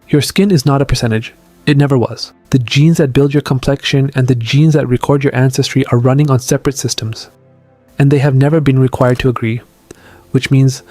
Your skin is not a percentage. It never was. The genes that build your complexion and the genes that record your ancestry are running on separate systems. And they have never been required to agree. Which means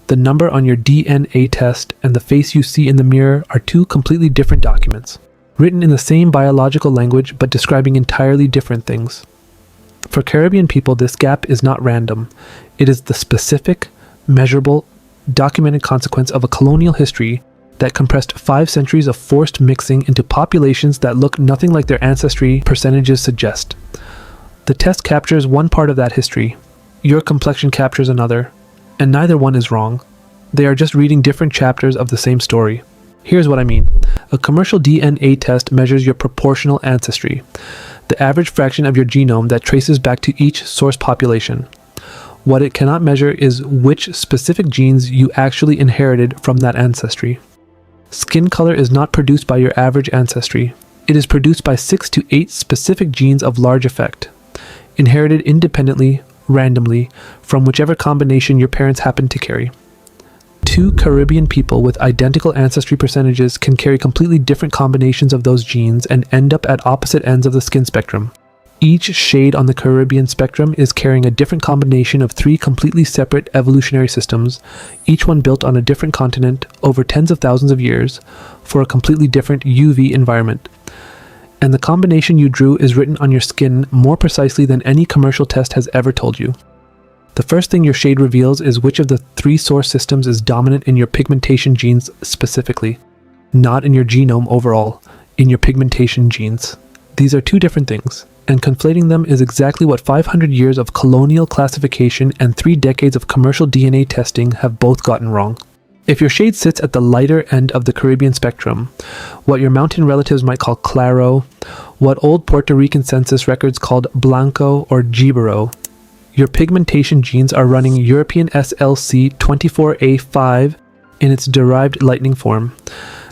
the number on your DNA test and the face you see in the mirror are two completely different documents, written in the same biological language but describing entirely different things. For Caribbean people, this gap is not random. It is the specific, measurable, documented consequence of a colonial history that compressed 5 centuries of forced mixing into populations that look nothing like their ancestry percentages suggest. The test captures one part of that history. Your complexion captures another. And neither one is wrong. They are just reading different chapters of the same story. Here's what I mean. A commercial DNA test measures your proportional ancestry, the average fraction of your genome that traces back to each source population. What it cannot measure is which specific genes you actually inherited from that ancestry. Skin color is not produced by your average ancestry. It is produced by 6 to 8 specific genes of large effect, inherited independently, randomly, from whichever combination your parents happen to carry. 2 Caribbean people with identical ancestry percentages can carry completely different combinations of those genes and end up at opposite ends of the skin spectrum. Each shade on the Caribbean spectrum is carrying a different combination of 3 completely separate evolutionary systems, each one built on a different continent over tens of thousands of years for a completely different UV environment. And the combination you drew is written on your skin more precisely than any commercial test has ever told you. The first thing your shade reveals is which of the 3 source systems is dominant in your pigmentation genes specifically, not in your genome overall, in your pigmentation genes. These are 2 different things, and conflating them is exactly what 500 years of colonial classification and 3 decades of commercial DNA testing have both gotten wrong. If your shade sits at the lighter end of the Caribbean spectrum, what your mountain relatives might call Claro, what old Puerto Rican census records called Blanco or Gibero, your pigmentation genes are running European SLC 24A5 in its derived lightning form.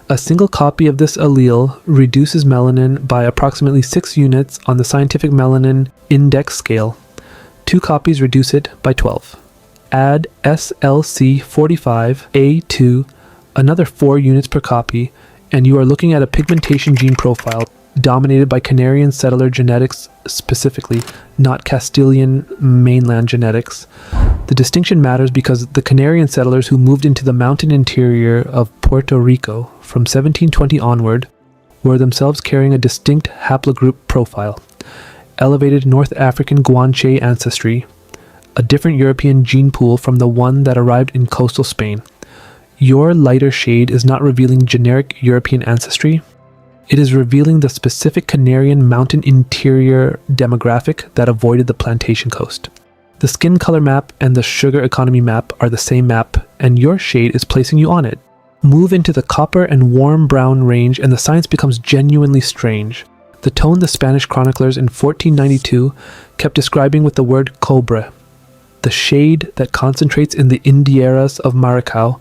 A single copy of this allele reduces melanin by approximately 6 units on the scientific melanin index scale. 2 copies reduce it by 12. Add SLC 45A2, another 4 units per copy, and you are looking at a pigmentation gene profile dominated by Canary and settler genetics specifically, not Castilian mainland genetics. The distinction matters because the Canary and settlers who moved into the mountain interior of Puerto Rico from 1720 onward were themselves carrying a distinct haplogroup profile, elevated North African Guanche ancestry, a different European gene pool from the one that arrived in coastal Spain. Your lighter shade is not revealing generic European ancestry. It is revealing the specific Canarian mountain interior demographic that avoided the plantation coast. The skin color map and the sugar economy map are the same map, and your shade is placing you on it. Move into the copper and warm brown range and the science becomes genuinely strange. The tone the Spanish chroniclers in 1492 kept describing with the word cobre, the shade that concentrates in the Indieras of Maracao,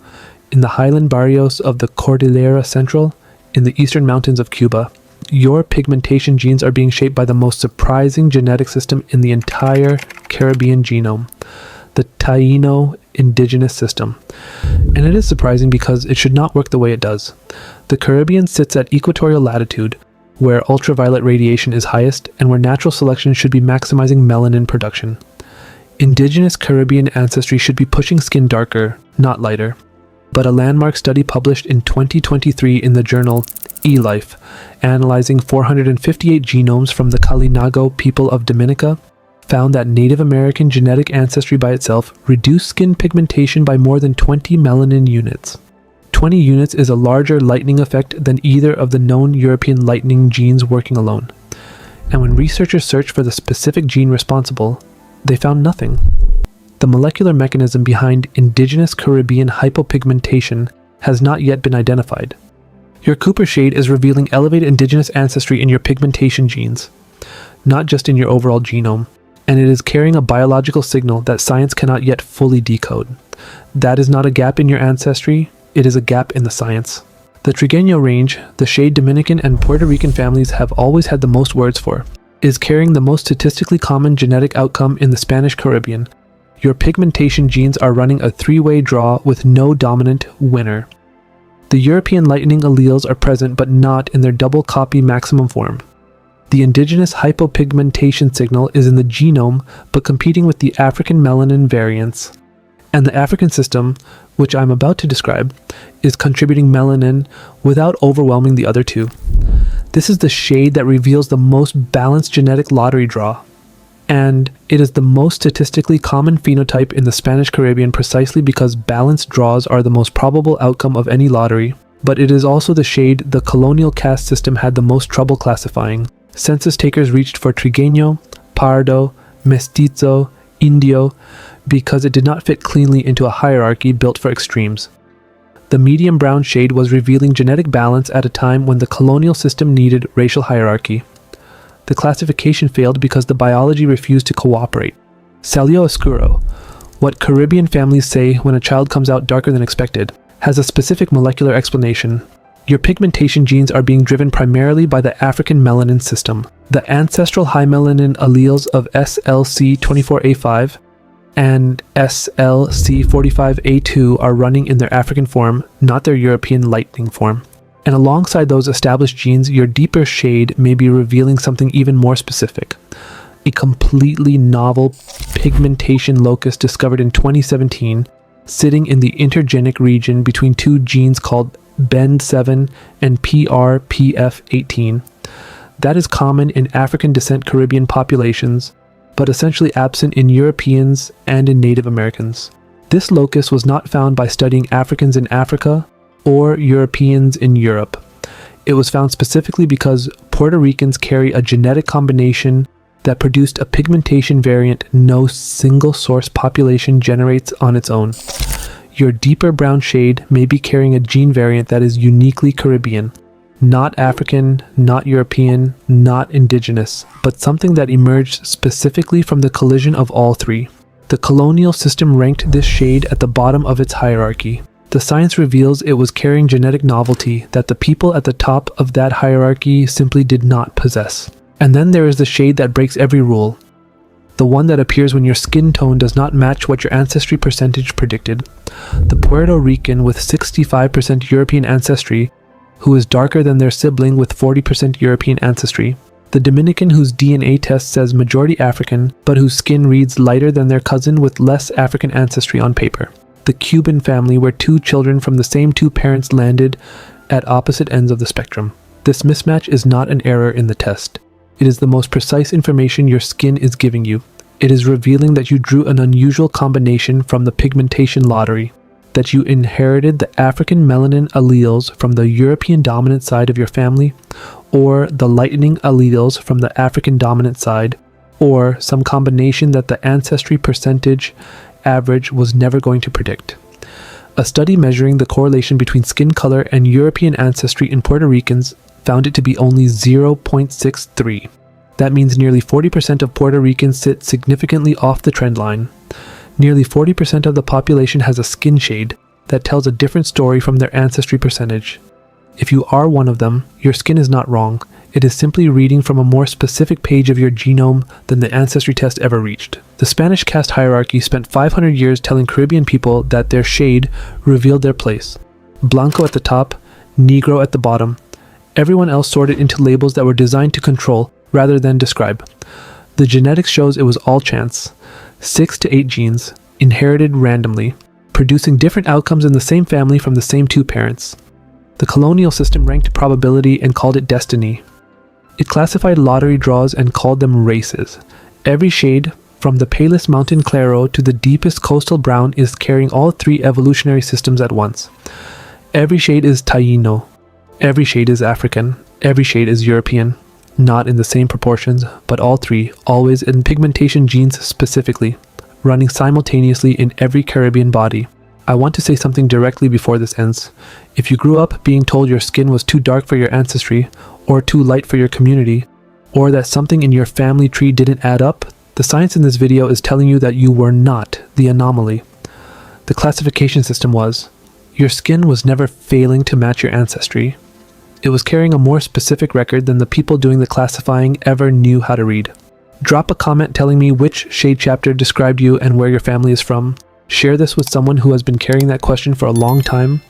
in the highland barrios of the Cordillera Central, in the eastern mountains of Cuba. Your pigmentation genes are being shaped by the most surprising genetic system in the entire Caribbean genome, the Taino indigenous system. And it is surprising because it should not work the way it does. The Caribbean sits at equatorial latitude, where ultraviolet radiation is highest and where natural selection should be maximizing melanin production. Indigenous Caribbean ancestry should be pushing skin darker, not lighter. But a landmark study published in 2023 in the journal eLife, analyzing 458 genomes from the Kalinago people of Dominica, found that Native American genetic ancestry by itself reduced skin pigmentation by more than 20 melanin units. 20 units is a larger lightening effect than either of the known European lightening genes working alone. And when researchers searched for the specific gene responsible, they found nothing. The molecular mechanism behind indigenous Caribbean hypopigmentation has not yet been identified. Your Cooper shade is revealing elevated indigenous ancestry in your pigmentation genes, not just in your overall genome, and it is carrying a biological signal that science cannot yet fully decode. That is not a gap in your ancestry, it is a gap in the science. The Trigueño range, the shade Dominican and Puerto Rican families have always had the most words for, is carrying the most statistically common genetic outcome in the Spanish Caribbean. Your pigmentation genes are running a 3-way draw with no dominant winner. The European lightening alleles are present but not in their double copy maximum form. The indigenous hypopigmentation signal is in the genome but competing with the African melanin variants. And the African system, which I'm about to describe, is contributing melanin without overwhelming the other two. This is the shade that reveals the most balanced genetic lottery draw. And it is the most statistically common phenotype in the Spanish Caribbean precisely because balanced draws are the most probable outcome of any lottery, but it is also the shade the colonial caste system had the most trouble classifying. Census takers reached for Trigueño, Pardo, Mestizo, Indio, because it did not fit cleanly into a hierarchy built for extremes. The medium brown shade was revealing genetic balance at a time when the colonial system needed racial hierarchy. The classification failed because the biology refused to cooperate. Salió Oscuro, what Caribbean families say when a child comes out darker than expected, has a specific molecular explanation. Your pigmentation genes are being driven primarily by the African melanin system. The ancestral high melanin alleles of SLC24A5 and SLC45A2 are running in their African form, not their European lightning form. And alongside those established genes, your deeper shade may be revealing something even more specific. A completely novel pigmentation locus discovered in 2017, sitting in the intergenic region between two genes called BEND7 and PRPF18. That is common in African descent Caribbean populations, but essentially absent in Europeans and in Native Americans. This locus was not found by studying Africans in Africa or Europeans in Europe. It was found specifically because Puerto Ricans carry a genetic combination that produced a pigmentation variant no single source population generates on its own. Your deeper brown shade may be carrying a gene variant that is uniquely Caribbean, not African, not European, not indigenous, but something that emerged specifically from the collision of all three. The colonial system ranked this shade at the bottom of its hierarchy. The science reveals it was carrying genetic novelty that the people at the top of that hierarchy simply did not possess. And then there is the shade that breaks every rule. The one that appears when your skin tone does not match what your ancestry percentage predicted. The Puerto Rican with 65% European ancestry, who is darker than their sibling with 40% European ancestry. The Dominican whose DNA test says majority African, but whose skin reads lighter than their cousin with less African ancestry on paper. The Cuban family where two children from the same two parents landed at opposite ends of the spectrum. This mismatch is not an error in the test. It is the most precise information your skin is giving you. It is revealing that you drew an unusual combination from the pigmentation lottery, that you inherited the African melanin alleles from the European dominant side of your family, or the lightening alleles from the African dominant side, or some combination that the ancestry percentage average was never going to predict. A study measuring the correlation between skin color and European ancestry in Puerto Ricans found it to be only 0.63. That means nearly 40% of Puerto Ricans sit significantly off the trend line. Nearly 40% of the population has a skin shade that tells a different story from their ancestry percentage. If you are one of them, your skin is not wrong. It is simply reading from a more specific page of your genome than the ancestry test ever reached. The Spanish caste hierarchy spent 500 years telling Caribbean people that their shade revealed their place. Blanco at the top, Negro at the bottom. Everyone else sorted into labels that were designed to control rather than describe. The genetics shows it was all chance. 6 to 8 genes, inherited randomly, producing different outcomes in the same family from the same two parents. The colonial system ranked probability and called it destiny. It classified lottery draws and called them races. Every shade, from the palest mountain Claro to the deepest coastal brown, is carrying all three evolutionary systems at once. Every shade is Taíno. Every shade is African. Every shade is European. Not in the same proportions, but all three, always in pigmentation genes specifically, running simultaneously in every Caribbean body. I want to say something directly before this ends. If you grew up being told your skin was too dark for your ancestry, or too light for your community, or that something in your family tree didn't add up, the science in this video is telling you that you were not the anomaly. The classification system was. Your skin was never failing to match your ancestry. It was carrying a more specific record than the people doing the classifying ever knew how to read. Drop a comment telling me which shade chapter described you and where your family is from. Share this with someone who has been carrying that question for a long time,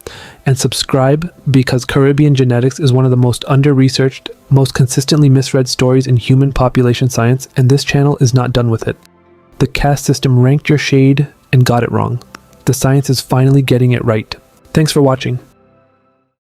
and subscribe because Caribbean genetics is one of the most under-researched, most consistently misread stories in human population science, and this channel is not done with it. The caste system ranked your shade and got it wrong. The science is finally getting it right. Thanks for watching.